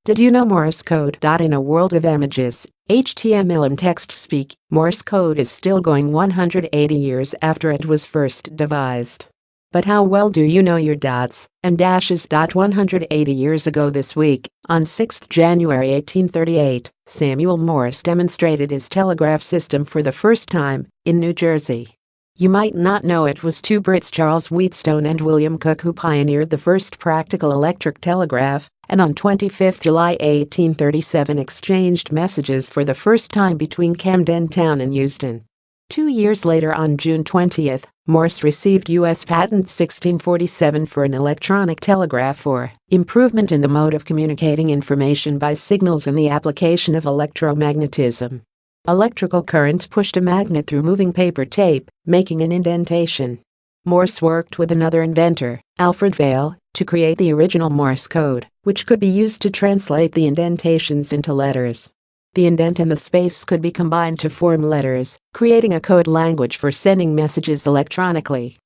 Did you know Morse code? In a world of images, HTML and text speak, Morse code is still going 180 years after it was first devised. But how well do you know your dots and dashes? 180 years ago this week, on 6 January 1838, Samuel Morse demonstrated his telegraph system for the first time in New Jersey. You might not know it was two Brits, Charles Wheatstone and William Cooke, who pioneered the first practical electric telegraph, and on 25 July 1837 exchanged messages for the first time between Camden Town and Euston. 2 years later, on June 20, Morse received U.S. patent 1647 for an electronic telegraph for improvement in the mode of communicating information by signals and the application of electromagnetism. Electrical current pushed a magnet through moving paper tape, making an indentation. Morse worked with another inventor, Alfred Vail, to create the original Morse code, which could be used to translate the indentations into letters. The indent and the space could be combined to form letters, creating a code language for sending messages electronically.